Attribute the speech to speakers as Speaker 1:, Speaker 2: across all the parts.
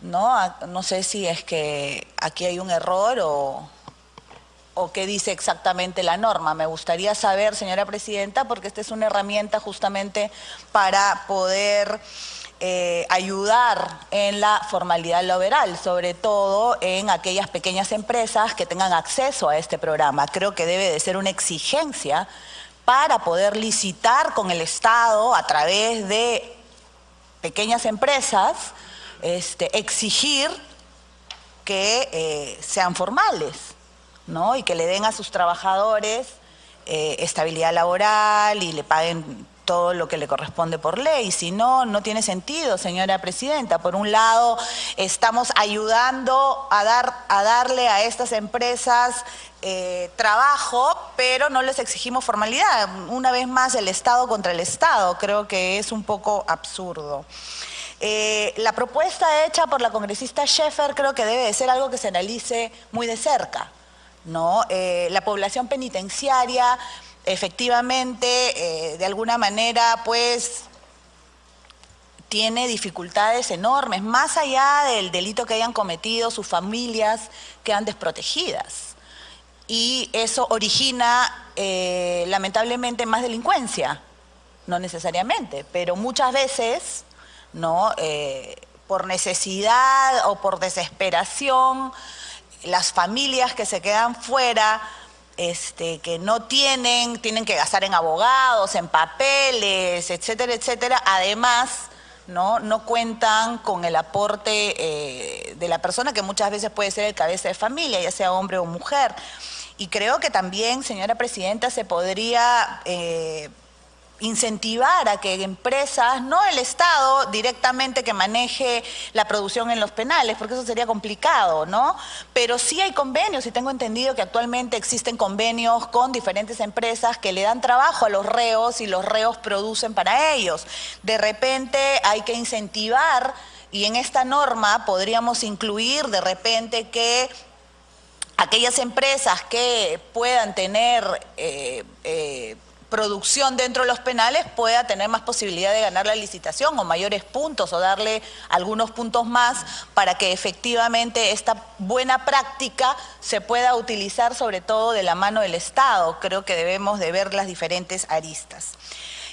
Speaker 1: ¿no? No sé si es que aquí hay un error o qué dice exactamente la norma. Me gustaría saber, señora presidenta, porque esta es una herramienta justamente para poder ayudar en la formalidad laboral, sobre todo en aquellas pequeñas empresas que tengan acceso a este programa. Creo que debe de ser una exigencia para poder licitar con el Estado a través de pequeñas empresas, exigir que sean formales, ¿no? Y que le den a sus trabajadores estabilidad laboral y le paguen todo lo que le corresponde por ley. Si no, no tiene sentido, señora presidenta. Por un lado, estamos ayudando a darle a estas empresas trabajo, pero no les exigimos formalidad. Una vez más, el Estado contra el Estado. Creo que es un poco absurdo. La propuesta hecha por la congresista Scheffer creo que debe de ser algo que se analice muy de cerca, ¿no? La población penitenciaria efectivamente, de alguna manera, pues, tiene dificultades enormes, más allá del delito que hayan cometido, sus familias quedan desprotegidas. Y eso origina, lamentablemente, más delincuencia, no necesariamente, pero muchas veces, ¿no? Por necesidad o por desesperación, las familias que se quedan fuera, que no tienen que gastar en abogados, en papeles, etcétera, etcétera. Además, no cuentan con el aporte de la persona que muchas veces puede ser el cabeza de familia, ya sea hombre o mujer. Y creo que también, señora presidenta, se podría incentivar a que empresas, no el Estado directamente que maneje la producción en los penales, porque eso sería complicado, ¿no? Pero sí hay convenios, y tengo entendido que actualmente existen convenios con diferentes empresas que le dan trabajo a los reos y los reos producen para ellos. De repente hay que incentivar, y en esta norma podríamos incluir de repente que aquellas empresas que puedan tener producción dentro de los penales pueda tener más posibilidad de ganar la licitación o mayores puntos o darle algunos puntos más para que efectivamente esta buena práctica se pueda utilizar sobre todo de la mano del Estado. Creo que debemos de ver las diferentes aristas.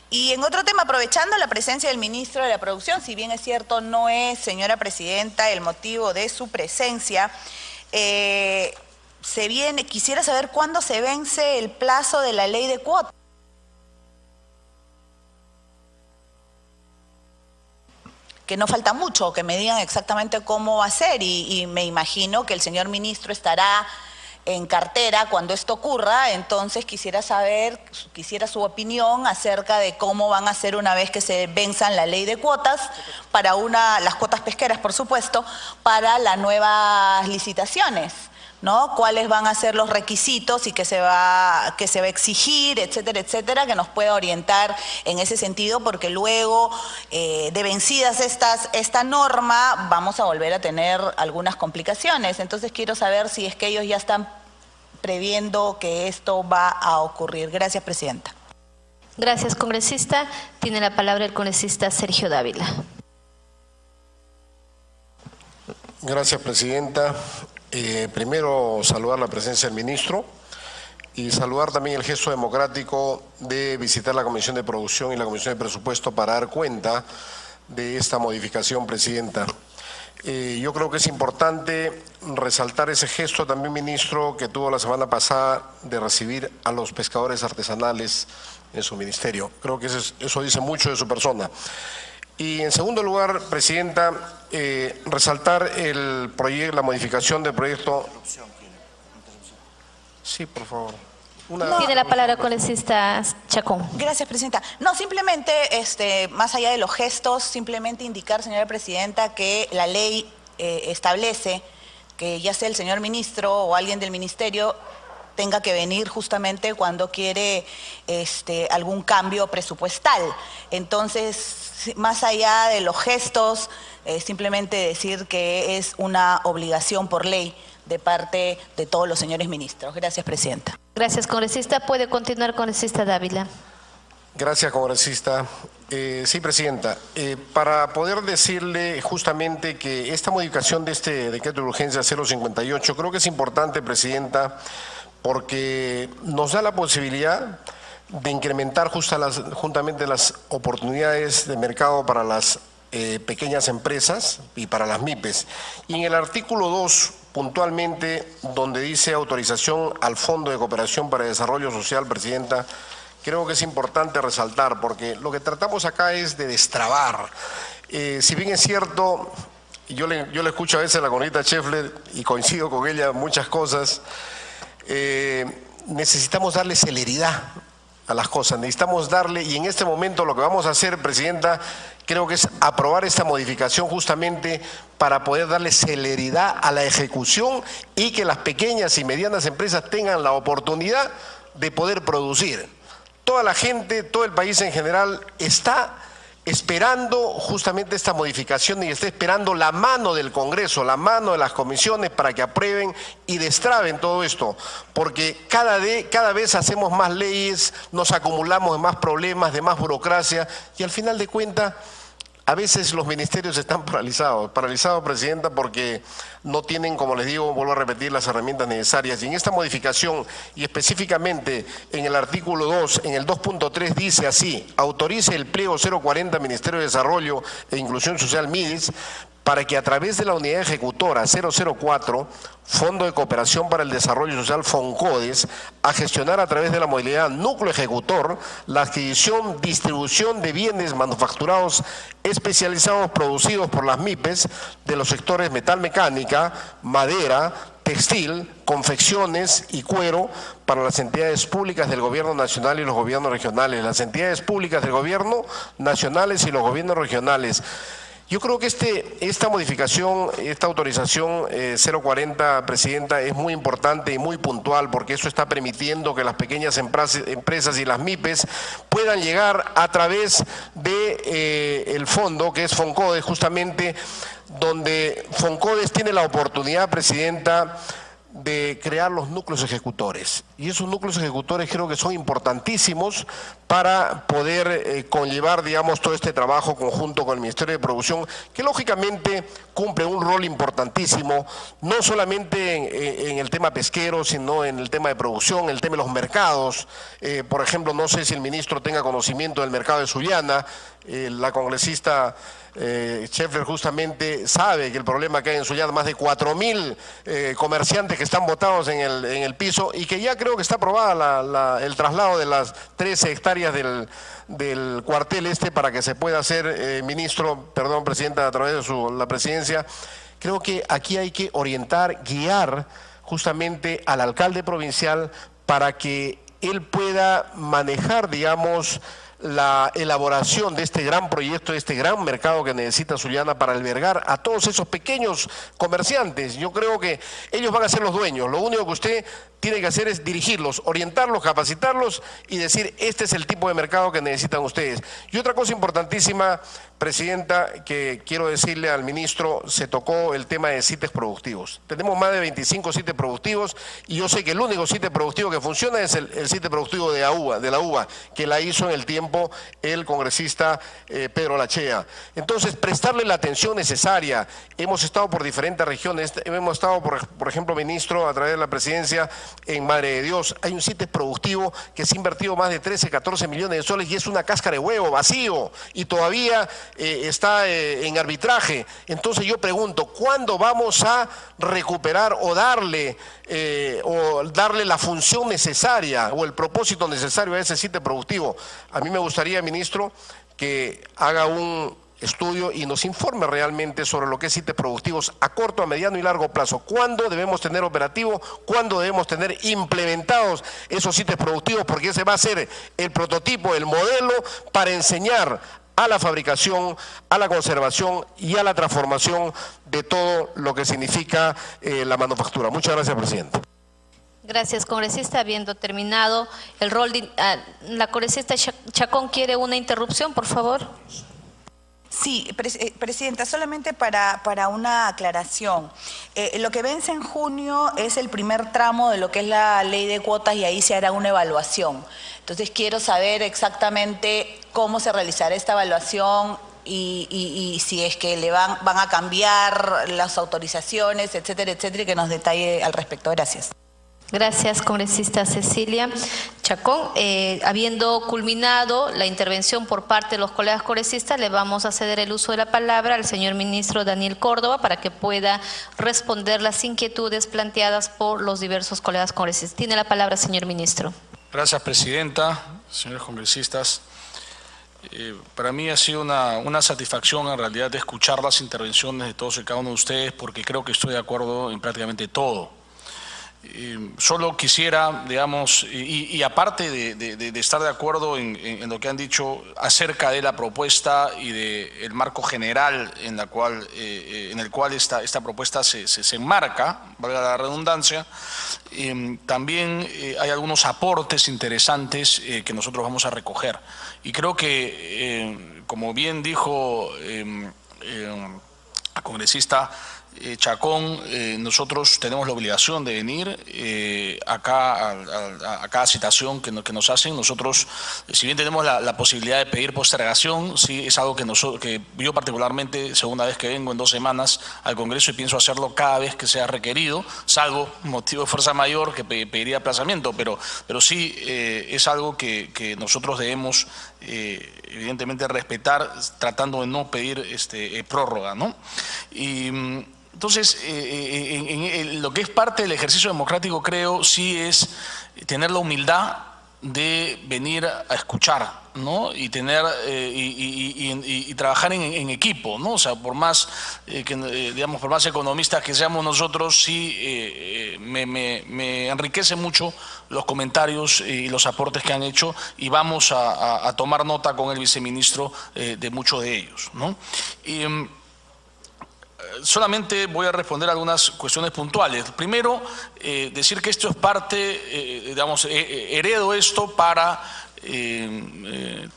Speaker 1: Y en otro tema, aprovechando la presencia del ministro de la Producción, si bien es cierto no es, señora presidenta, el motivo de su presencia, quisiera saber cuándo se vence el plazo de la ley de cuotas. Que no falta mucho, que me digan exactamente cómo va a ser y me imagino que el señor ministro estará en cartera cuando esto ocurra, entonces quisiera su opinión acerca de cómo van a ser una vez que se venzan la ley de cuotas, para las cuotas pesqueras, por supuesto, para las nuevas licitaciones, ¿no? Cuáles van a ser los requisitos y que se va a exigir, etcétera, etcétera, que nos pueda orientar en ese sentido, porque luego de vencidas esta norma vamos a volver a tener algunas complicaciones. Entonces quiero saber si es que ellos ya están previendo que esto va a ocurrir. Gracias, presidenta.
Speaker 2: Gracias, congresista. Tiene la palabra el congresista Sergio Dávila.
Speaker 3: Gracias, presidenta. Primero, saludar la presencia del ministro y saludar también el gesto democrático de visitar la Comisión de Producción y la Comisión de Presupuesto para dar cuenta de esta modificación, presidenta. Yo creo que es importante resaltar ese gesto también, ministro, que tuvo la semana pasada de recibir a los pescadores artesanales en su ministerio. Creo que eso dice mucho de su persona. Y en segundo lugar, presidenta, resaltar la modificación del proyecto. Sí, por favor.
Speaker 2: Tiene la palabra el congresista Chacón.
Speaker 1: Gracias, presidenta. No, simplemente, más allá de los gestos, simplemente indicar, señora presidenta, que la ley establece que ya sea el señor ministro o alguien del ministerio tenga que venir justamente cuando quiere algún cambio presupuestal. Entonces, más allá de los gestos, simplemente decir que es una obligación por ley de parte de todos los señores ministros. Gracias, presidenta.
Speaker 2: Gracias, congresista. Puede continuar, congresista Dávila.
Speaker 3: Gracias, congresista. Sí, Presidenta. Para poder decirle justamente que esta modificación de este decreto de urgencia 058 creo que es importante, Presidenta, porque nos da la posibilidad de incrementar juntamente las oportunidades de mercado para las pequeñas empresas y para las MIPES. Y en el artículo 2, puntualmente, donde dice autorización al Fondo de Cooperación para el Desarrollo Social, Presidenta, creo que es importante resaltar, porque lo que tratamos acá es de destrabar. Si bien es cierto, yo le escucho a veces a la comunidad Scheffler y coincido con ella en muchas cosas, necesitamos darle celeridad a las cosas, necesitamos darle, y en este momento lo que vamos a hacer, Presidenta, creo que es aprobar esta modificación justamente para poder darle celeridad a la ejecución y que las pequeñas y medianas empresas tengan la oportunidad de poder producir. Toda la gente, todo el país en general está esperando justamente esta modificación y está esperando la mano del Congreso, la mano de las comisiones para que aprueben y destraben todo esto, porque cada vez hacemos más leyes, nos acumulamos de más problemas, de más burocracia y al final de cuentas a veces los ministerios están paralizados, Presidenta, porque no tienen, como les digo, vuelvo a repetir, las herramientas necesarias. Y en esta modificación, y específicamente en el artículo 2, en el 2.3 dice así: autorice el pliego 040 Ministerio de Desarrollo e Inclusión Social MIDES para que a través de la unidad ejecutora 004, Fondo de Cooperación para el Desarrollo Social FONCODES, a gestionar a través de la modalidad núcleo ejecutor la adquisición, distribución de bienes manufacturados especializados producidos por las MIPES de los sectores metalmecánica, madera, textil, confecciones y cuero para las entidades públicas del Gobierno Nacional y los gobiernos regionales, las entidades públicas del Gobierno nacionales y los gobiernos regionales. Yo creo que esta modificación, esta autorización 040, Presidenta, es muy importante y muy puntual porque eso está permitiendo que las pequeñas empresas y las MIPES puedan llegar a través de el fondo que es FONCODES, justamente donde FONCODES tiene la oportunidad, Presidenta, de crear los núcleos ejecutores. Y esos núcleos ejecutores creo que son importantísimos para poder conllevar, digamos, todo este trabajo conjunto con el Ministerio de Producción, que lógicamente cumple un rol importantísimo, no solamente en el tema pesquero, sino en el tema de producción, el tema de los mercados. Por ejemplo, no sé si el ministro tenga conocimiento del mercado de Sullana, la congresista Scheffler justamente sabe que el problema que hay en Sullana, más de 4.000 comerciantes que están botados en el piso y que ya creo que está aprobada el traslado de las 13 hectáreas del cuartel para que se pueda hacer, Presidenta, a través de la presidencia. Creo que aquí hay que orientar, guiar justamente al alcalde provincial para que él pueda manejar, digamos, la elaboración de este gran proyecto, de este gran mercado que necesita Sullana para albergar a todos esos pequeños comerciantes. Yo creo que ellos van a ser los dueños, lo único que usted tiene que hacer es dirigirlos, orientarlos, capacitarlos y decir, este es el tipo de mercado que necesitan ustedes. Y otra cosa importantísima, Presidenta, que quiero decirle al ministro, se tocó el tema de CITES productivos. Tenemos más de 25 CITES productivos y yo sé que el único CITES productivo que funciona es el CITES productivo de la UBA, que la hizo en el tiempo el congresista Pedro Lachea. Entonces, prestarle la atención necesaria. Hemos estado por diferentes regiones, hemos estado, por ejemplo, ministro, a través de la presidencia, en Madre de Dios. Hay un CITES productivo que se ha invertido más de 13, 14 millones de soles y es una cáscara de huevo, vacío, y todavía está en arbitraje. Entonces yo pregunto, ¿cuándo vamos a recuperar o darle la función necesaria o el propósito necesario a ese CITES productivo? A mí me gustaría, ministro, que haga un estudio y nos informe realmente sobre lo que es CITES productivos a corto, a mediano y largo plazo. ¿Cuándo debemos tener operativo? ¿Cuándo debemos tener implementados esos CITES productivos? Porque ese va a ser el prototipo, el modelo para enseñar a la fabricación, a la conservación y a la transformación de todo lo que significa la manufactura. Muchas gracias, Presidente.
Speaker 2: Gracias, congresista. Habiendo terminado el rol de… la congresista Chacón quiere una interrupción, por favor.
Speaker 1: Sí, Presidenta, solamente para una aclaración. Lo que vence en junio es el primer tramo de lo que es la ley de cuotas y ahí se hará una evaluación. Entonces quiero saber exactamente cómo se realizará esta evaluación y si es que le van a cambiar las autorizaciones, etcétera, etcétera, y que nos detalle al respecto. Gracias.
Speaker 2: Gracias, congresista Cecilia Chacón. Habiendo culminado la intervención por parte de los colegas congresistas, le vamos a ceder el uso de la palabra al señor ministro Daniel Córdoba para que pueda responder las inquietudes planteadas por los diversos colegas congresistas. Tiene la palabra, señor ministro.
Speaker 4: Gracias, presidenta, señores congresistas. Para mí ha sido una satisfacción en realidad de escuchar las intervenciones de todos y cada uno de ustedes, porque creo que estoy de acuerdo en prácticamente todo. Solo quisiera, digamos, y aparte de estar de acuerdo en lo que han dicho acerca de la propuesta y del marco general en el cual esta propuesta se enmarca, valga la redundancia, también hay algunos aportes interesantes que nosotros vamos a recoger. Y creo que, como bien dijo el congresista Chacón, nosotros tenemos la obligación de venir acá a cada citación que nos hacen. Nosotros, si bien tenemos la posibilidad de pedir postergación, sí es algo que yo particularmente, segunda vez que vengo en 2 semanas al Congreso, y pienso hacerlo cada vez que sea requerido, salvo motivo de fuerza mayor que pediría aplazamiento, pero sí es algo que nosotros debemos evidentemente respetar, tratando de no pedir prórroga, ¿no? Entonces, en lo que es parte del ejercicio democrático, creo, sí es tener la humildad de venir a escuchar, ¿no? Y tener y trabajar en equipo, ¿no? O sea, por más digamos, por más economistas que seamos nosotros, sí me enriquece mucho los comentarios y los aportes que han hecho, y vamos a tomar nota con el viceministro de muchos de ellos, ¿no? Solamente voy a responder algunas cuestiones puntuales. Primero, decir que esto es parte, digamos, heredo esto para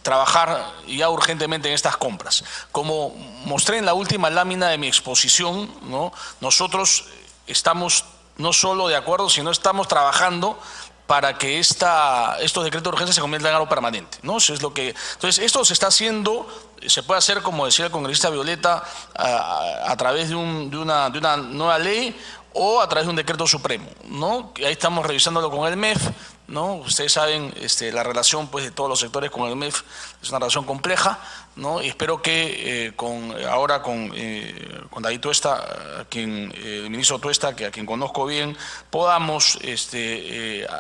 Speaker 4: trabajar ya urgentemente en estas compras. Como mostré en la última lámina de mi exposición, ¿no? Nosotros estamos no solo de acuerdo, sino estamos trabajando para que estos decretos de urgencia se conviertan en algo permanente, ¿no? Eso es lo que, entonces, esto se está haciendo, se puede hacer, como decía el congresista Violeta, a través de una nueva ley o a través de un decreto supremo, ¿no? Ahí estamos revisándolo con el MEF, ¿no? Ustedes saben la relación, pues, de todos los sectores con el MEF es una relación compleja, ¿no? Y espero que ahora con David Tuesta, el ministro Tuesta, a quien conozco bien, podamos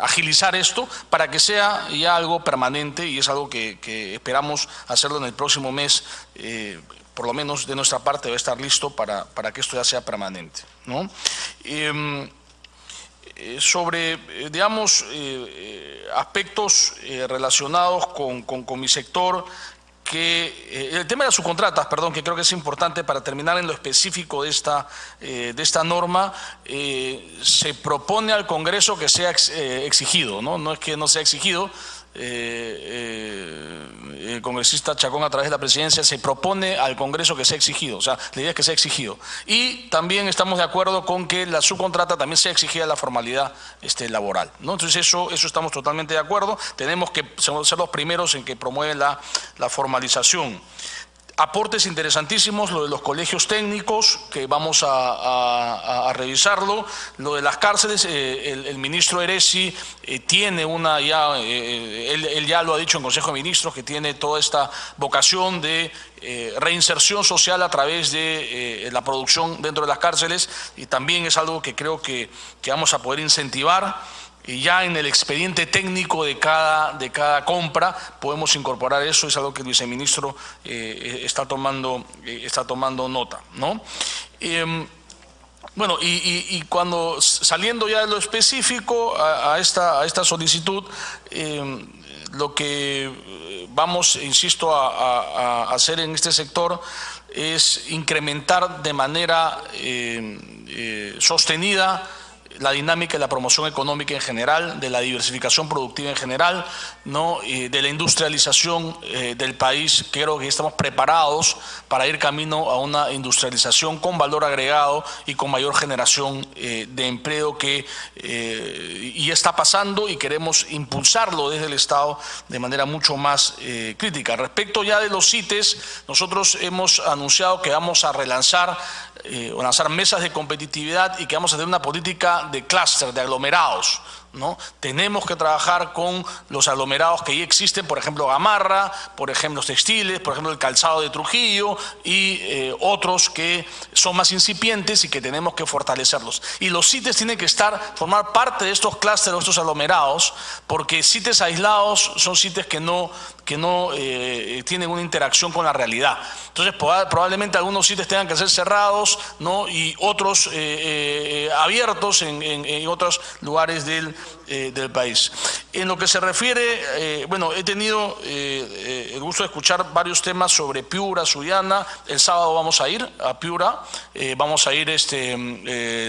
Speaker 4: agilizar esto para que sea ya algo permanente, y es algo que esperamos hacerlo en el próximo mes. Por lo menos de nuestra parte debe estar listo para que esto ya sea permanente, ¿no? Sobre, digamos, aspectos relacionados con mi sector, el tema de las subcontratas, perdón, que creo que es importante para terminar en lo específico de esta norma, se propone al Congreso que sea exigido, ¿no? No es que no sea exigido. El congresista Chacón, a través de la presidencia, se propone al Congreso que sea exigido, o sea, la idea es que sea exigido. Y también estamos de acuerdo con que la subcontrata también sea exigida la formalidad laboral, ¿no? Entonces eso estamos totalmente de acuerdo. Tenemos que ser los primeros en que promueven la formalización. Aportes interesantísimos, lo de los colegios técnicos, que vamos a revisarlo. Lo de las cárceles, el ministro Eresi tiene él ya lo ha dicho en Consejo de Ministros, que tiene toda esta vocación de reinserción social a través de la producción dentro de las cárceles, y también es algo que creo que vamos a poder incentivar. Y ya en el expediente técnico de cada compra podemos incorporar eso. Es algo que el viceministro está tomando nota, ¿no? Bueno, y cuando, saliendo ya de lo específico a esta solicitud, lo que vamos, insisto, a hacer en este sector es incrementar de manera sostenida la dinámica y la promoción económica en general, de la diversificación productiva en general, ¿no? De la industrialización del país. Creo que estamos preparados para ir camino a una industrialización con valor agregado y con mayor generación de empleo que y está pasando, y queremos impulsarlo desde el Estado de manera mucho más crítica. Respecto ya de los CITES, nosotros hemos anunciado que vamos a lanzar mesas de competitividad y que vamos a tener una política de clúster, de aglomerados, ¿no? Tenemos que trabajar con los aglomerados que ya existen, por ejemplo Gamarra, por ejemplo los textiles, por ejemplo el calzado de Trujillo y otros que son más incipientes y que tenemos que fortalecerlos. Y los CITES tienen que formar parte de estos clústeres, de estos aglomerados, porque CITES aislados son CITES que no tienen una interacción con la realidad. Entonces probablemente algunos CITES tengan que ser cerrados, ¿no? Y otros abiertos en otros lugares del país. En lo que se refiere, he tenido el gusto de escuchar varios temas sobre Piura, Sullana. El sábado vamos a ir a Piura, vamos a ir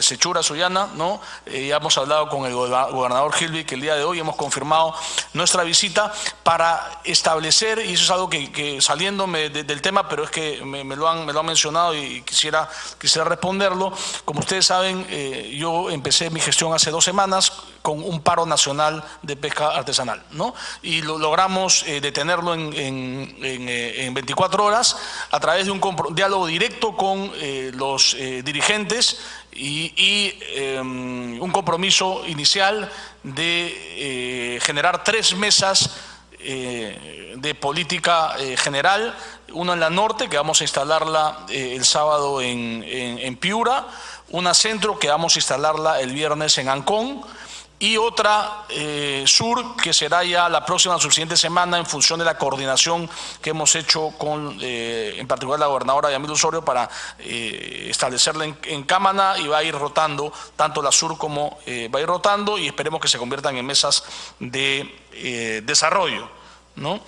Speaker 4: Sechura, Sullana, ¿no? Ya hemos hablado con el gobernador Gilby, que el día de hoy hemos confirmado nuestra visita para establecer, y eso es algo que saliéndome del tema, pero es que me lo han mencionado y quisiera responderlo. Como ustedes saben, yo empecé mi gestión hace 2 semanas con un paro nacional de pesca artesanal, ¿no? Y logramos detenerlo en 24 horas a través de un diálogo directo con los dirigentes y un compromiso inicial de generar 3 mesas de política general, una en la norte, que vamos a instalarla el sábado en Piura, una centro, que vamos a instalarla el viernes en Ancón, y otra sur, que será ya la próxima subsiguiente semana, en función de la coordinación que hemos hecho con, en particular, la gobernadora Yamil Osorio, para establecerla en Cámara, y va a ir rotando, tanto la sur como va a ir rotando, y esperemos que se conviertan en mesas de desarrollo, ¿no?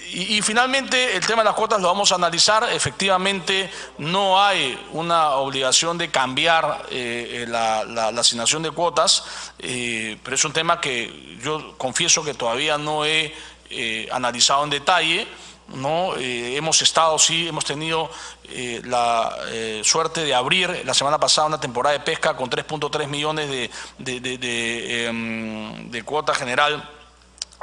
Speaker 4: Y finalmente, el tema de las cuotas lo vamos a analizar. Efectivamente, no hay una obligación de cambiar la asignación de cuotas, pero es un tema que yo confieso que todavía no he analizado en detalle, ¿no? Hemos tenido la suerte de abrir la semana pasada una temporada de pesca con 3.3 millones de cuota general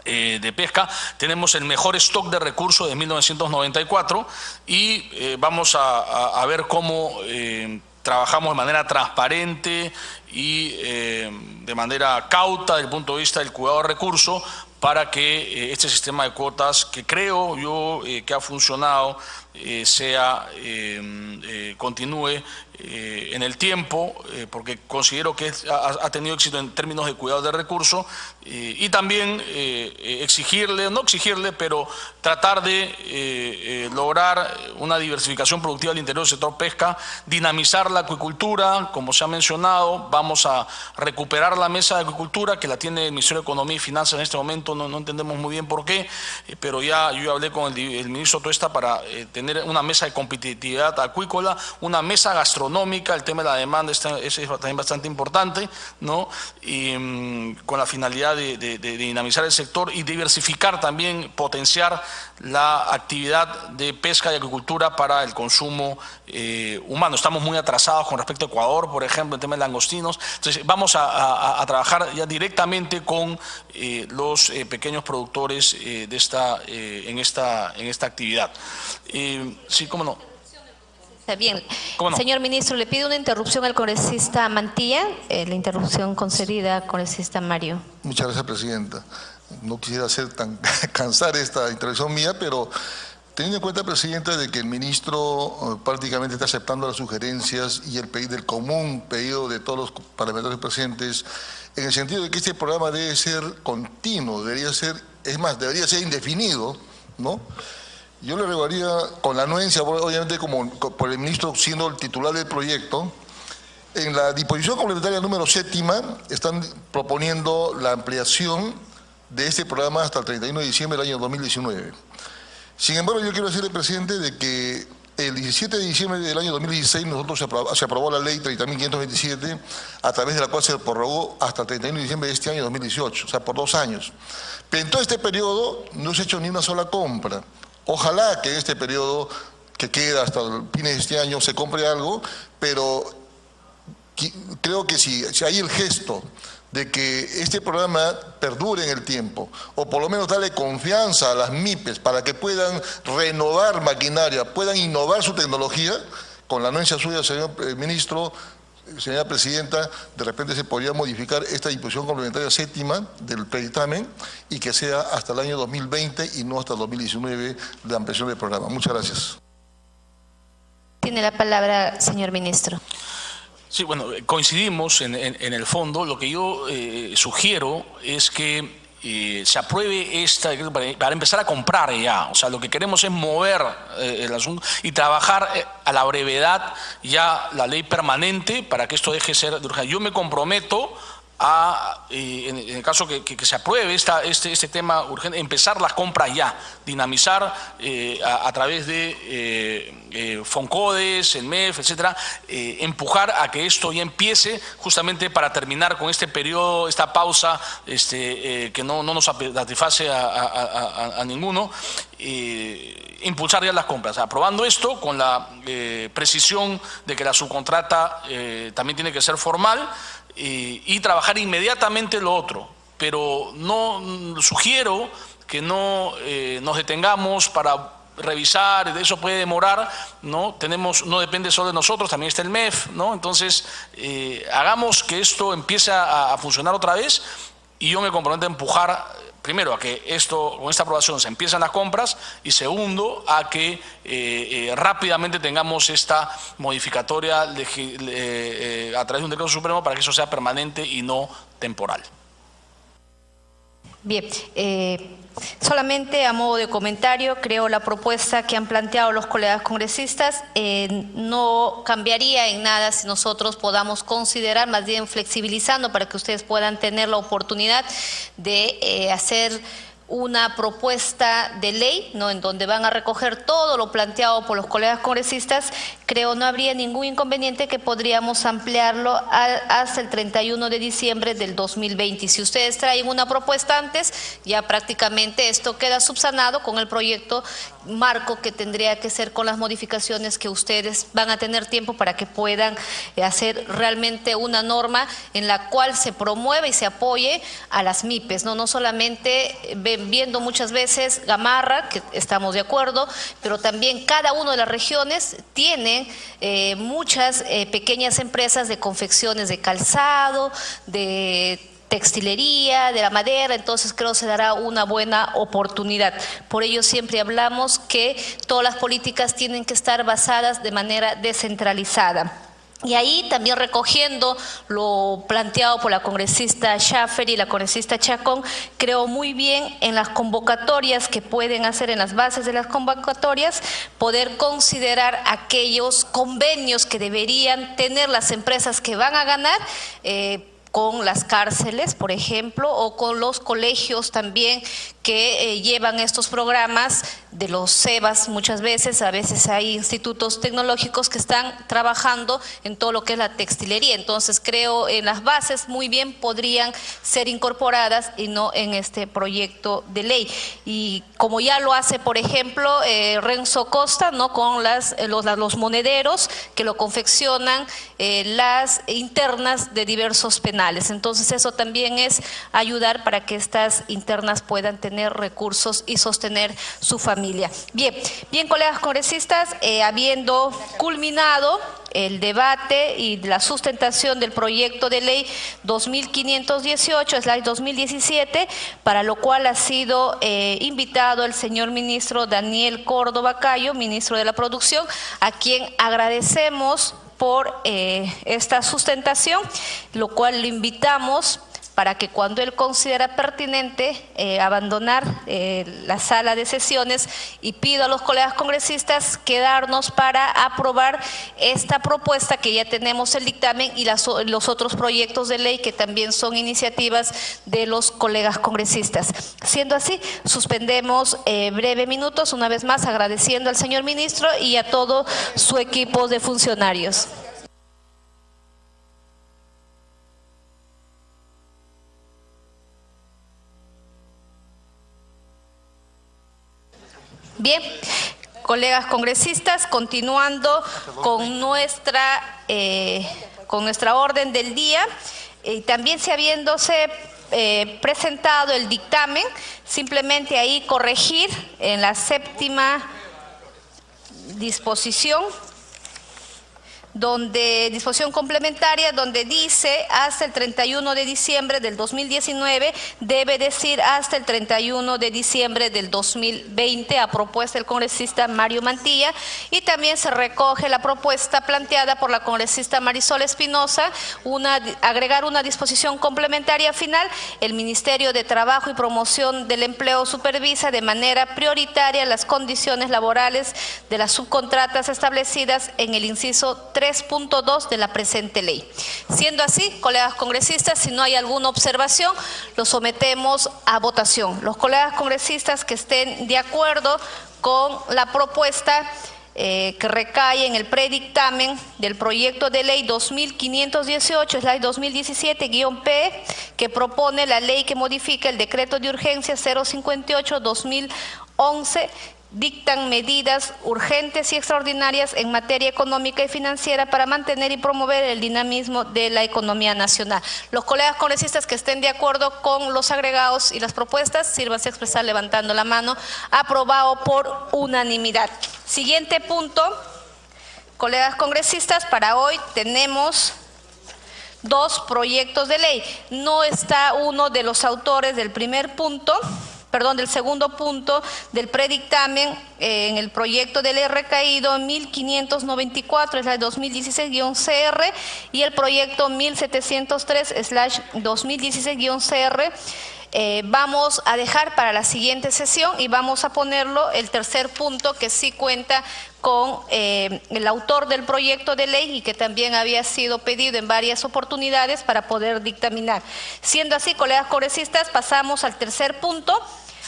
Speaker 4: de pesca. Tenemos el mejor stock de recursos de 1994 y vamos a ver cómo trabajamos de manera transparente y de manera cauta desde el punto de vista del cuidado de recursos, para que este sistema de cuotas, que creo yo que ha funcionado, continúe en el tiempo, porque considero que ha tenido éxito en términos de cuidado de recursos, y también pero tratar de lograr una diversificación productiva al interior del sector pesca, dinamizar la acuicultura, como se ha mencionado. Vamos a recuperar la mesa de acuicultura, que la tiene el Ministerio de Economía y Finanzas en este momento, no entendemos muy bien por qué, pero yo ya hablé con el ministro Tuesta para tener una mesa de competitividad acuícola, una mesa gastronómica. El tema de la demanda es también bastante importante, ¿no? Y con la finalidad de dinamizar el sector y diversificar también, potenciar la actividad de pesca y acuicultura para el consumo humano. Estamos muy atrasados con respecto a Ecuador, por ejemplo, el tema de langostinos. Entonces vamos a trabajar ya directamente con los pequeños productores en esta actividad. Sí, cómo no.
Speaker 2: Está bien.
Speaker 4: ¿Cómo no?
Speaker 2: Señor ministro, le pido una interrupción al congresista Mantilla. La interrupción concedida al congresista Mario.
Speaker 5: Muchas gracias, presidenta. No quisiera cansar esta intervención mía, pero teniendo en cuenta, presidenta, de que el ministro prácticamente está aceptando las sugerencias y el pedido del común pedido de todos los parlamentarios presentes, en el sentido de que este programa debe ser continuo, debería ser indefinido, ¿no? Yo le rogaría, con la anuencia, obviamente, por el ministro siendo el titular del proyecto, en la disposición complementaria número 7ª están proponiendo la ampliación de este programa hasta el 31 de diciembre del año 2019. Sin embargo, yo quiero decirle, presidente, de que El 17 de diciembre del año 2016 se aprobó la ley 30.527, a través de la cual se prorrogó hasta el 31 de diciembre de este año 2018, o sea, por 2 años. Pero en todo este periodo no se ha hecho ni una sola compra. Ojalá que en este periodo que queda hasta el fines de este año se compre algo, pero creo que si hay el gesto de que este programa perdure en el tiempo, o por lo menos darle confianza a las MIPES para que puedan renovar maquinaria, puedan innovar su tecnología, con la anuencia suya, señor ministro, señora presidenta, de repente se podría modificar esta disposición complementaria séptima del predictamen y que sea hasta el año 2020 y no hasta el 2019 la ampliación del programa. Muchas gracias.
Speaker 2: Tiene la palabra, señor ministro.
Speaker 4: Sí, bueno, coincidimos en el fondo. Lo que yo sugiero es que se apruebe esta para empezar a comprar ya. O sea, lo que queremos es mover el asunto y trabajar a la brevedad ya la ley permanente para que esto deje de ser de urgencia. Yo me comprometo a, en el caso que se apruebe este tema urgente, empezar las compras ya, dinamizar a través de Foncodes, el MEF, etcétera, empujar a que esto ya empiece justamente para terminar con este periodo, esta pausa que no nos satisface a ninguno. Impulsar ya las compras, aprobando esto con la precisión de que la subcontrata también tiene que ser formal, y trabajar inmediatamente lo otro, pero no sugiero que no nos detengamos para revisar, eso puede demorar, no depende solo de nosotros, también está el MEF, ¿no? Entonces hagamos que esto empiece a funcionar otra vez, y yo me comprometo a empujar primero a que con esta aprobación se empiezan las compras, y segundo a que rápidamente tengamos esta modificatoria a través de un decreto supremo para que eso sea permanente y no temporal.
Speaker 2: Bien, solamente a modo de comentario, creo la propuesta que han planteado los colegas congresistas no cambiaría en nada si nosotros podamos considerar, más bien flexibilizando para que ustedes puedan tener la oportunidad de hacer una propuesta de ley, ¿no?, en donde van a recoger todo lo planteado por los colegas congresistas. Creo no habría ningún inconveniente que podríamos ampliarlo hasta el 31 de diciembre del 2020. Y si ustedes traen una propuesta antes, ya prácticamente esto queda subsanado con el proyecto marco que tendría que ser con las modificaciones que ustedes van a tener tiempo para que puedan hacer realmente una norma en la cual se promueva y se apoye a las MIPES, no solamente viendo muchas veces Gamarra, que estamos de acuerdo, pero también cada una de las regiones tiene muchas pequeñas empresas de confecciones de calzado, de textilería, de la madera. Entonces creo se dará una buena oportunidad. Por ello siempre hablamos que todas las políticas tienen que estar basadas de manera descentralizada. Y ahí también recogiendo lo planteado por la congresista Schaffer y la congresista Chacón, creo muy bien en las convocatorias que pueden hacer, en las bases de las convocatorias, poder considerar aquellos convenios que deberían tener las empresas que van a ganar, con las cárceles, por ejemplo, o con los colegios también que llevan estos programas de los CEBAS muchas veces. A veces hay institutos tecnológicos que están trabajando en todo lo que es la textilería. Entonces creo en las bases muy bien podrían ser incorporadas y no en este proyecto de ley. Y como ya lo hace, por ejemplo, Renzo Costa, ¿no?, con los monederos que lo confeccionan las internas de diversos penales. Entonces eso también es ayudar para que estas internas puedan tener recursos y sostener su familia. Bien, colegas congresistas, habiendo culminado el debate y la sustentación del proyecto de ley 2518/2017, para lo cual ha sido invitado el señor ministro Daniel Córdoba Cayo, ministro de la Producción, a quien agradecemos por esta sustentación, lo cual lo invitamos para que cuando él considera pertinente abandonar la sala de sesiones, y pido a los colegas congresistas quedarnos para aprobar esta propuesta que ya tenemos el dictamen y los otros proyectos de ley que también son iniciativas de los colegas congresistas. Siendo así, suspendemos breve minutos, una vez más agradeciendo al señor ministro y a todo su equipo de funcionarios. Bien, colegas congresistas, continuando con nuestra orden del día, también se habiéndose presentado el dictamen, simplemente ahí corregir en la séptima disposición, disposición complementaria, donde dice hasta el 31 de diciembre del 2019, debe decir hasta el 31 de diciembre del 2020, a propuesta del congresista Mario Mantilla, y también se recoge la propuesta planteada por la congresista Marisol Espinosa, agregar una disposición complementaria final. El Ministerio de Trabajo y Promoción del Empleo supervisa de manera prioritaria las condiciones laborales de las subcontratas establecidas en el inciso 3.2 de la presente ley. Siendo así, colegas congresistas, si no hay alguna observación, lo sometemos a votación. Los colegas congresistas que estén de acuerdo con la propuesta que recae en el predictamen del proyecto de ley 2518/2017-P, que propone la ley que modifica el decreto de urgencia 058/2011, dictan medidas urgentes y extraordinarias en materia económica y financiera para mantener y promover el dinamismo de la economía nacional. Los colegas congresistas que estén de acuerdo con los agregados y las propuestas, sírvanse a expresar levantando la mano. Aprobado por unanimidad. Siguiente punto, colegas congresistas, para hoy tenemos dos proyectos de ley. No está uno de los autores del del segundo punto del predictamen en el proyecto de ley recaído 1594/2016-CR y el proyecto 1703/2016-CR. Vamos a dejar para la siguiente sesión y vamos a ponerlo el tercer punto, que sí cuenta con el autor del proyecto de ley y que también había sido pedido en varias oportunidades para poder dictaminar. Siendo así, colegas congresistas, pasamos al tercer punto,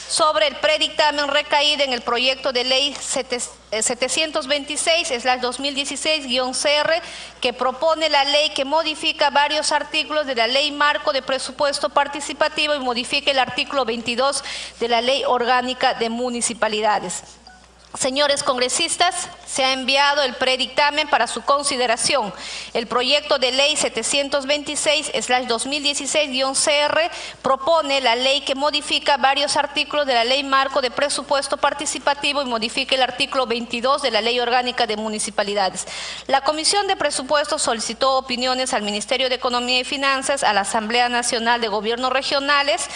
Speaker 2: sobre el predictamen recaído en el proyecto de ley 726/2016-CR, que propone la ley que modifica varios artículos de la Ley Marco de Presupuesto Participativo y modifica el artículo 22 de la Ley Orgánica de Municipalidades. Señores congresistas, se ha enviado el predictamen para su consideración. El proyecto de ley 726/2016-CR propone la ley que modifica varios artículos de la Ley Marco de Presupuesto Participativo y modifica el artículo 22 de la Ley Orgánica de Municipalidades. La Comisión de Presupuestos solicitó opiniones al Ministerio de Economía y Finanzas, a la Asamblea Nacional de Gobiernos Regionales.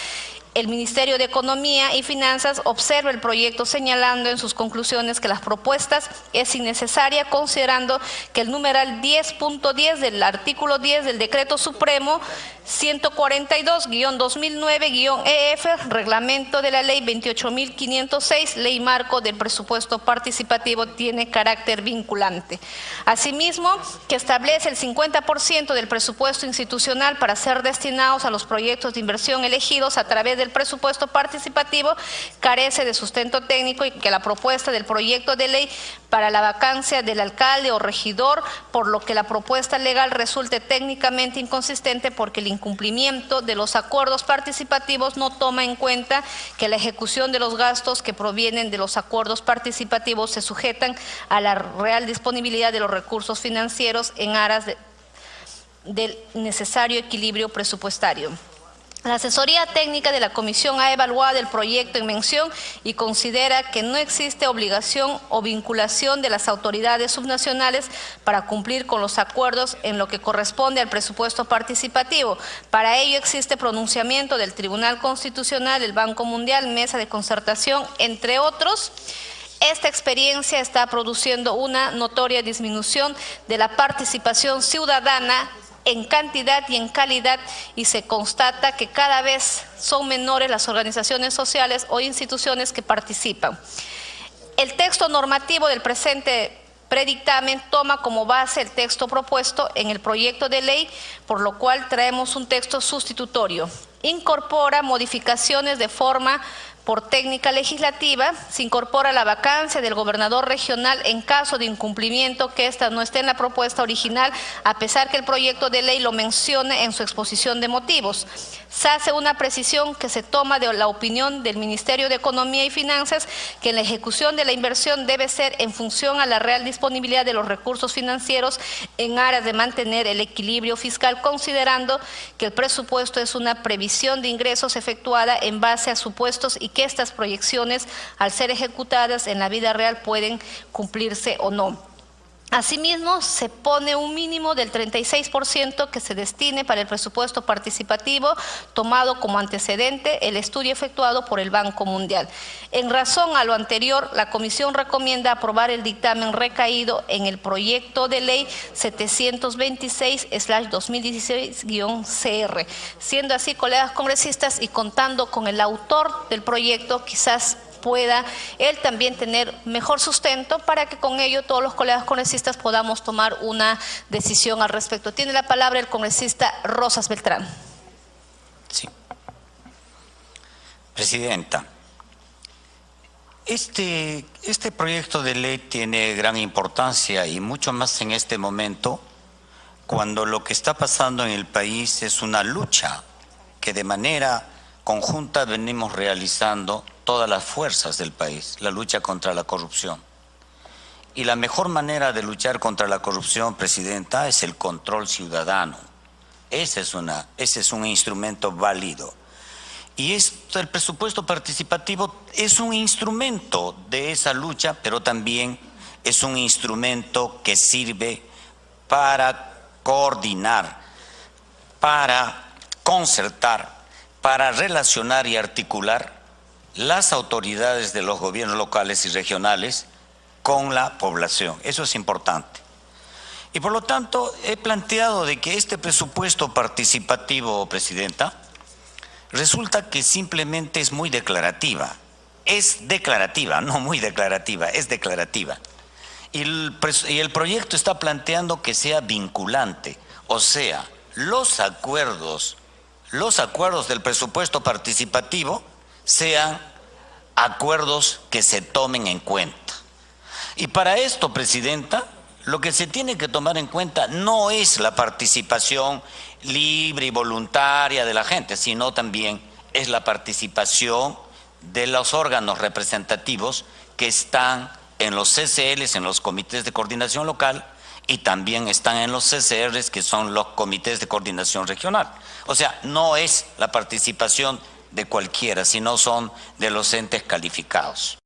Speaker 2: El Ministerio de Economía y Finanzas observa el proyecto señalando en sus conclusiones que las propuestas es innecesaria, considerando que el numeral 10.10 del artículo 10 del Decreto Supremo 142-2009-EF, reglamento de la Ley 28.506, Ley Marco del Presupuesto Participativo, tiene carácter vinculante. Asimismo, que establece el 50% del presupuesto institucional para ser destinados a los proyectos de inversión elegidos a través del presupuesto participativo, carece de sustento técnico, y que la propuesta del proyecto de ley para la vacancia del alcalde o regidor, por lo que la propuesta legal resulte técnicamente inconsistente, porque el incumplimiento de los acuerdos participativos no toma en cuenta que la ejecución de los gastos que provienen de los acuerdos participativos se sujetan a la real disponibilidad de los recursos financieros en aras del necesario equilibrio presupuestario. La asesoría técnica de la Comisión ha evaluado el proyecto en mención y considera que no existe obligación o vinculación de las autoridades subnacionales para cumplir con los acuerdos en lo que corresponde al presupuesto participativo. Para ello existe pronunciamiento del Tribunal Constitucional, el Banco Mundial, Mesa de Concertación, entre otros. Esta experiencia está produciendo una notoria disminución de la participación ciudadana en cantidad y en calidad, y se constata que cada vez son menores las organizaciones sociales o instituciones que participan. El texto normativo del presente predictamen toma como base el texto propuesto en el proyecto de ley, por lo cual traemos un texto sustitutorio. Incorpora modificaciones de forma por técnica legislativa, se incorpora la vacancia del gobernador regional en caso de incumplimiento que ésta no esté en la propuesta original, a pesar que el proyecto de ley lo mencione en su exposición de motivos. Se hace una precisión que se toma de la opinión del Ministerio de Economía y Finanzas, que la ejecución de la inversión debe ser en función a la real disponibilidad de los recursos financieros en aras de mantener el equilibrio fiscal, considerando que el presupuesto es una previsión de ingresos efectuada en base a supuestos y que estas proyecciones, al ser ejecutadas en la vida real, pueden cumplirse o no. Asimismo, se pone un mínimo del 36% que se destine para el presupuesto participativo, tomado como antecedente el estudio efectuado por el Banco Mundial. En razón a lo anterior, la Comisión recomienda aprobar el dictamen recaído en el proyecto de ley 726/2016-CR. Siendo así, colegas congresistas, y contando con el autor del proyecto, quizás pueda él también tener mejor sustento para que con ello todos los colegas congresistas podamos tomar una decisión al respecto. Tiene la palabra el congresista Rosas Beltrán.
Speaker 6: Sí. Presidenta, este proyecto de ley tiene gran importancia y mucho más en este momento, cuando lo que está pasando en el país es una lucha que de manera conjunta venimos realizando todas las fuerzas del país, la lucha contra la corrupción. Y la mejor manera de luchar contra la corrupción, Presidenta, es el control ciudadano. Ese es un instrumento válido. Y el presupuesto participativo es un instrumento de esa lucha, pero también es un instrumento que sirve para coordinar, para concertar, para relacionar y articular las autoridades de los gobiernos locales y regionales con la población. Eso es importante. Y por lo tanto, he planteado de que este presupuesto participativo, Presidenta, resulta que simplemente es muy declarativa. Es declarativa, no muy declarativa, es declarativa. Y el proyecto está planteando que sea vinculante, o sea, los acuerdos del presupuesto participativo sean acuerdos que se tomen en cuenta. Y para esto, Presidenta, lo que se tiene que tomar en cuenta no es la participación libre y voluntaria de la gente, sino también es la participación de los órganos representativos que están en los CCLs, en los comités de coordinación local, y también están en los CCRs, que son los comités de coordinación regional. O sea, no es la participación de cualquiera, sino son de los entes calificados.